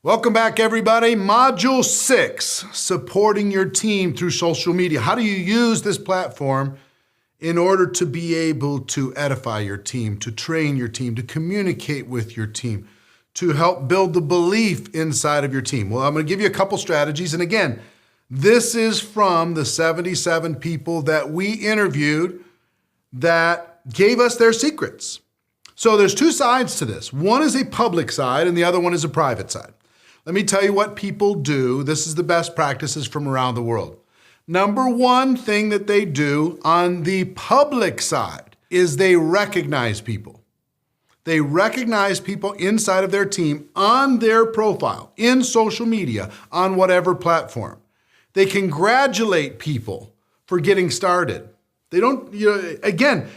Welcome back, everybody. Module 6, supporting your team through social media. How do you use this platform in order to be able to edify your team, to train your team, to communicate with your team, to help build the belief inside of your team? Well, I'm going to give you a couple strategies. And again, this is from the 77 people that we interviewed that gave us their secrets. So there's two sides to this. One is a public side and the other one is a private side. Let me tell you what people do. This is the best practices from around the world. Number one thing that they do on the public side is they recognize people. They recognize people inside of their team on their profile, in social media, on whatever platform. They congratulate people for getting started. They don't, again,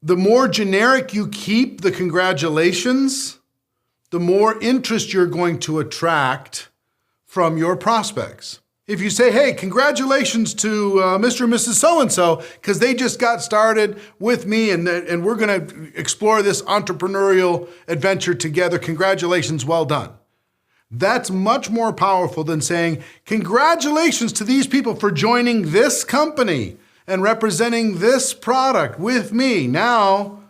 the more generic you keep the congratulations, the more interest you're going to attract from your prospects. If you say, hey, congratulations to Mr. and Mrs. So-and-so, because they just got started with me and we're going to explore this entrepreneurial adventure together. Congratulations, well done. That's much more powerful than saying, congratulations to these people for joining this company and representing this product with me. Now,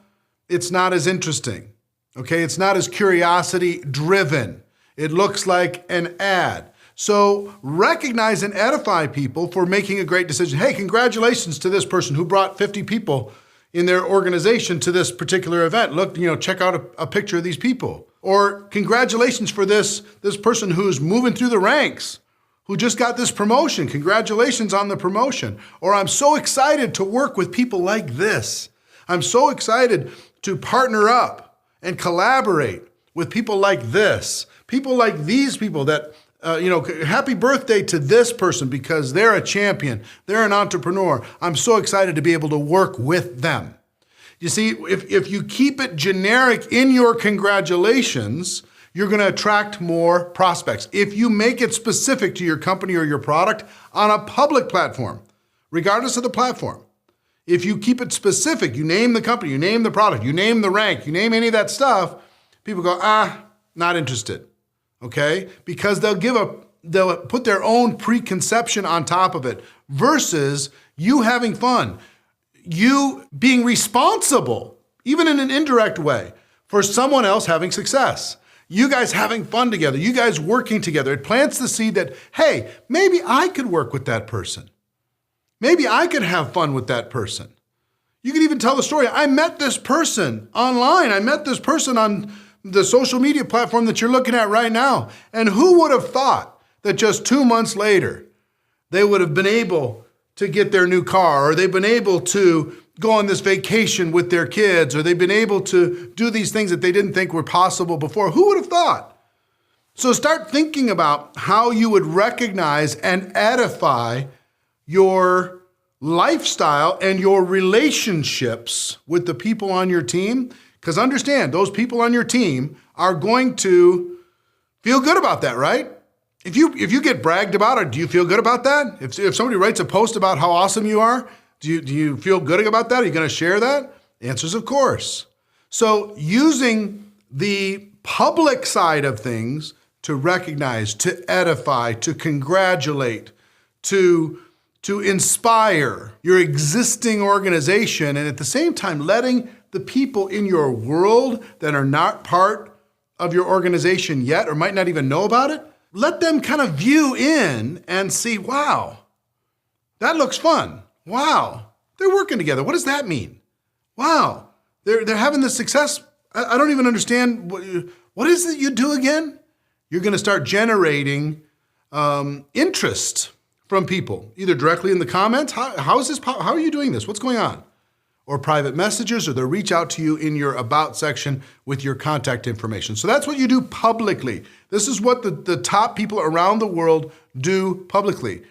it's not as interesting. Okay, it's not as curiosity driven. It looks like an ad. So recognize and edify people for making a great decision. Hey, congratulations to this person who brought 50 people in their organization to this particular event. Look, check out a picture of these people. Or congratulations for this person who's moving through the ranks, who just got this promotion. Congratulations on the promotion. Or I'm so excited to work with people like this. I'm so excited to partner up and collaborate with people like this, people like these people that, happy birthday to this person because they're a champion, they're an entrepreneur. I'm so excited to be able to work with them. You see, if you keep it generic in your congratulations, you're going to attract more prospects. If you make it specific to your company or your product on a public platform, regardless of the platform, if you keep it specific, you name the company, you name the product, you name the rank, you name any of that stuff, people go, not interested, okay? Because they'll put their own preconception on top of it versus you having fun, you being responsible, even in an indirect way, for someone else having success. You guys having fun together, you guys working together. It plants the seed that, hey, maybe I could work with that person. Maybe I could have fun with that person. You could even tell the story. I met this person online. I met this person on the social media platform that you're looking at right now. And who would have thought that just 2 months later, they would have been able to get their new car, or they've been able to go on this vacation with their kids, or they've been able to do these things that they didn't think were possible before. Who would have thought? So start thinking about how you would recognize and edify your lifestyle and your relationships with the people on your team. Because understand, those people on your team are going to feel good about that, right? If you get bragged about, or do you feel good about that? If somebody writes a post about how awesome you are, do you feel good about that? Are you going to share that? The answer is of course. So using the public side of things to recognize, to edify, to congratulate, to inspire your existing organization, and at the same time letting the people in your world that are not part of your organization yet or might not even know about it, let them kind of view in and see, wow, that looks fun. Wow, they're working together. What does that mean? Wow, they're having this success. I don't even understand. What is it you do again? You're going to start generating interest from people, either directly in the comments. How is this? How are you doing this? What's going on? Or private messages, or they'll reach out to you in your about section with your contact information. So that's what you do publicly. This is what the top people around the world do publicly.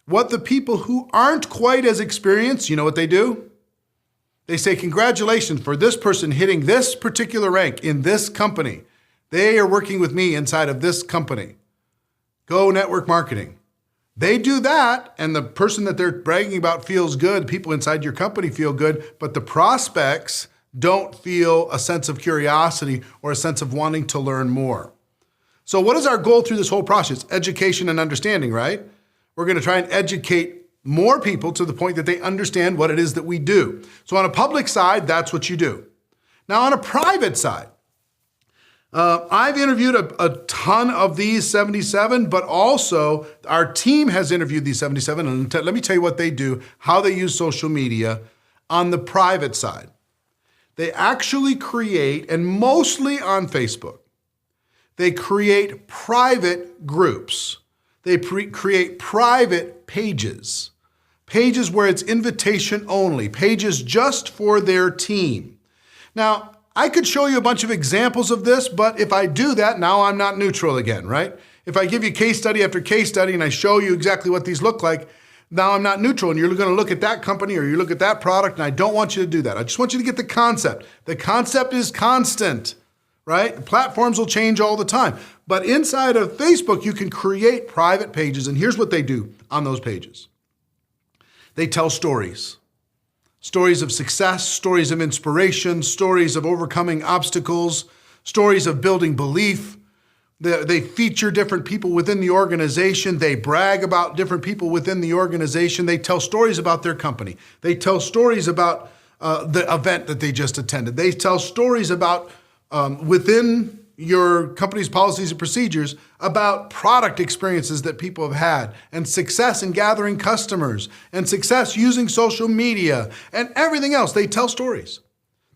What the people who aren't quite as experienced, you know what they do? They say, congratulations for this person hitting this particular rank in this company. They are working with me inside of this company. Go network marketing. They do that, and the person that they're bragging about feels good. People inside your company feel good, but the prospects don't feel a sense of curiosity or a sense of wanting to learn more. So what is our goal through this whole process? Education and understanding, right? We're going to try and educate more people to the point that they understand what it is that we do. So on a public side, that's what you do. Now on a private side, I've interviewed a ton of these 77, but also our team has interviewed these 77. And let me tell you what they do, how they use social media on the private side. They actually create, and mostly on Facebook, they create private groups. They create private pages. Pages where it's invitation only, pages just for their team. Now, I could show you a bunch of examples of this, but if I do that, now I'm not neutral again, right? If I give you case study after case study and I show you exactly what these look like, now I'm not neutral and you're going to look at that company or you look at that product, and I don't want you to do that. I just want you to get the concept. The concept is constant, right? Platforms will change all the time. But inside of Facebook, you can create private pages, and here's what they do on those pages. They tell stories. Stories of success, stories of inspiration, stories of overcoming obstacles, stories of building belief. They feature different people within the organization. They brag about different people within the organization. They tell stories about their company. They tell stories about the event that they just attended. They tell stories about within your company's policies and procedures about product experiences that people have had, and success in gathering customers, and success using social media, and everything else. They tell stories.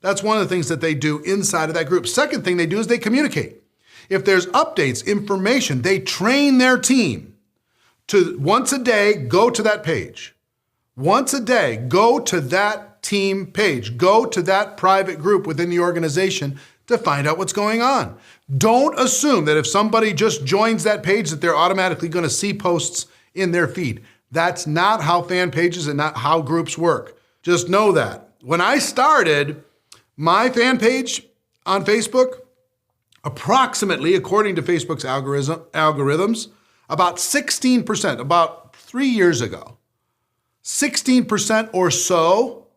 That's one of the things that they do inside of that group. Second thing they do is they communicate. If there's updates, information, they train their team to once a day go to that page. Once a day, go to that team page. Go to that private group within the organization to find out what's going on. Don't assume that if somebody just joins that page that they're automatically going to see posts in their feed. That's not how fan pages and not how groups work. Just know that. When I started my fan page on Facebook, approximately, according to Facebook's algorithms, about 16%, about 3 years ago, 16% or so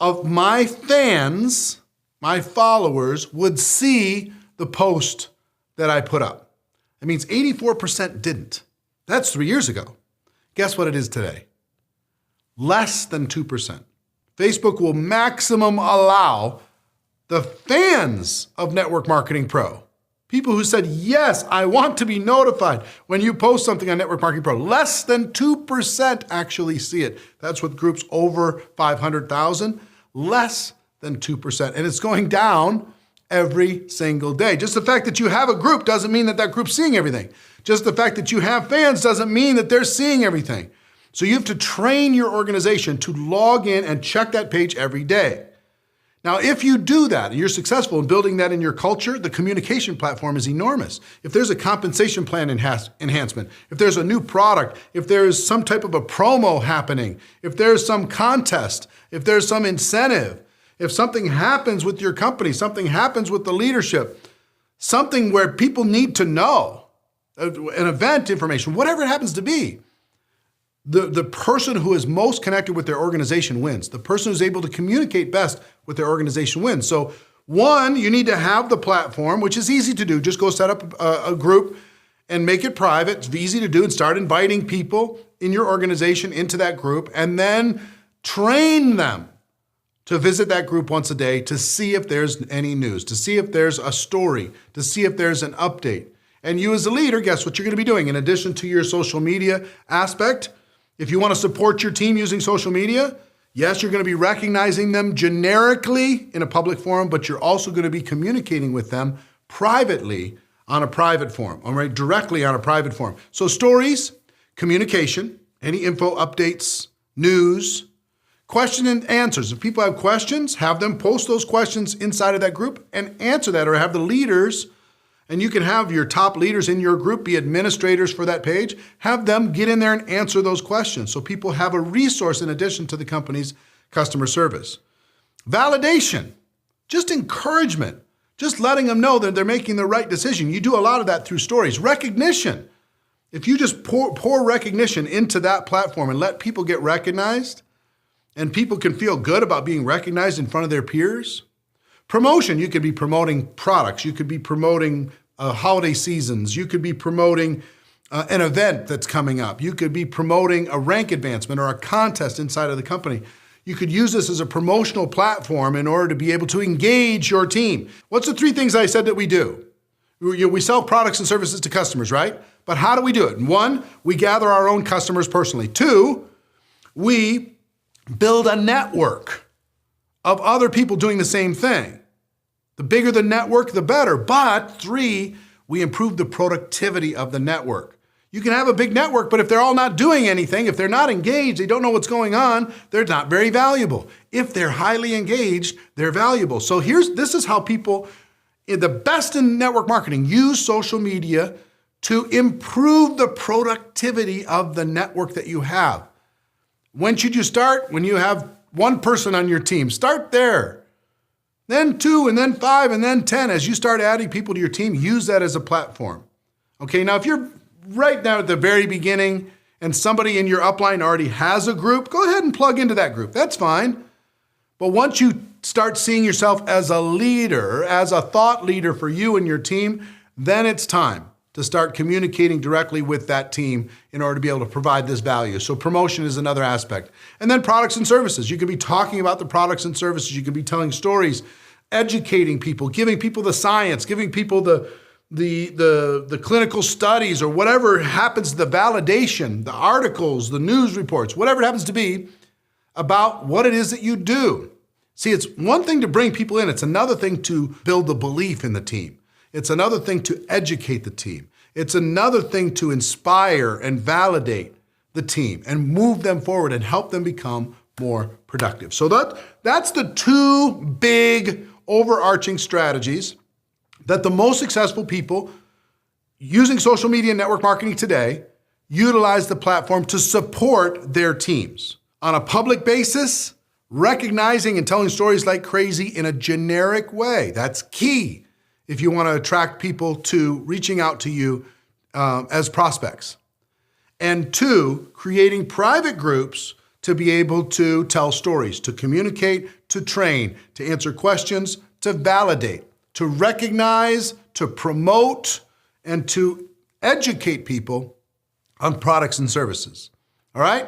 of my fans, my followers, would see the post that I put up. That means 84% didn't. That's 3 years ago. Guess what it is today? Less than 2%. Facebook will maximum allow the fans of Network Marketing Pro, people who said, yes, I want to be notified when you post something on Network Marketing Pro, less than 2% actually see it. That's with groups over 500,000, less than 2%. And it's going down every single day. Just the fact that you have a group doesn't mean that that group's seeing everything. Just the fact that you have fans doesn't mean that they're seeing everything. So you have to train your organization to log in and check that page every day. Now, if you do that and you're successful in building that in your culture, the communication platform is enormous. If there's a compensation plan enhancement, if there's a new product, if there's some type of a promo happening, if there's some contest, if there's some incentive, if something happens with your company, something happens with the leadership, something where people need to know, an event information, whatever it happens to be, the person who is most connected with their organization wins. The person who's able to communicate best with their organization wins. So one, you need to have the platform, which is easy to do. Just go set up a group and make it private. It's easy to do, and start inviting people in your organization into that group, and then train them to visit that group once a day to see if there's any news, to see if there's a story, to see if there's an update. And you as a leader, guess what you're going to be doing? In addition to your social media aspect, if you want to support your team using social media, yes, you're going to be recognizing them generically in a public forum, but you're also going to be communicating with them privately on a private forum, all right, directly on a private forum. So stories, communication, any info, updates, news, question and answers. If people have questions, have them post those questions inside of that group and answer that, or have the leaders, and you can have your top leaders in your group be administrators for that page, have them get in there and answer those questions so people have a resource in addition to the company's customer service. Validation, just encouragement, just letting them know that they're making the right decision. You do a lot of that through stories. Recognition, if you just pour recognition into that platform and let people get recognized, and people can feel good about being recognized in front of their peers. Promotion, you could be promoting products, you could be promoting holiday seasons. You could be promoting an event that's coming up. You could be promoting a rank advancement or a contest inside of the company. You could use this as a promotional platform in order to be able to engage your team. What's the 3 things I said that we do? We sell products and services to customers, right? But how do we do it? 1, we gather our own customers personally. 2, we build a network of other people doing the same thing. The bigger the network, the better. But 3, we improve the productivity of the network. You can have a big network, but if they're all not doing anything, if they're not engaged, they don't know what's going on, they're not very valuable. If they're highly engaged, they're valuable. So this is how people, the best in network marketing, use social media to improve the productivity of the network that you have. When should you start? When you have 1 person on your team. Start there. Then 2, and then 5, and then 10. As you start adding people to your team, use that as a platform. Okay, now if you're right now at the very beginning and somebody in your upline already has a group, go ahead and plug into that group. That's fine. But once you start seeing yourself as a leader, as a thought leader for you and your team, then it's time to start communicating directly with that team in order to be able to provide this value. So promotion is another aspect. And then products and services. You could be talking about the products and services. You could be telling stories, educating people, giving people the science, giving people the clinical studies or whatever happens, the validation, the articles, the news reports, whatever it happens to be about what it is that you do. See, it's one thing to bring people in. It's another thing to build the belief in the team. It's another thing to educate the team. It's another thing to inspire and validate the team and move them forward and help them become more productive. So that's the 2 big overarching strategies that the most successful people using social media and network marketing today utilize the platform to support their teams. On a public basis, recognizing and telling stories like crazy in a generic way. That's key if you want to attract people to reaching out to you as prospects. And 2, creating private groups to be able to tell stories, to communicate, to train, to answer questions, to validate, to recognize, to promote, and to educate people on products and services. All right?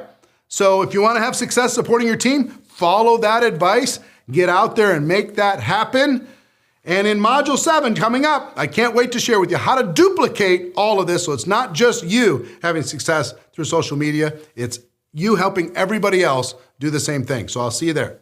So if you want to have success supporting your team, follow that advice, get out there and make that happen. And in Module 7 coming up, I can't wait to share with you how to duplicate all of this so it's not just you having success through social media, it's you helping everybody else do the same thing. So I'll see you there.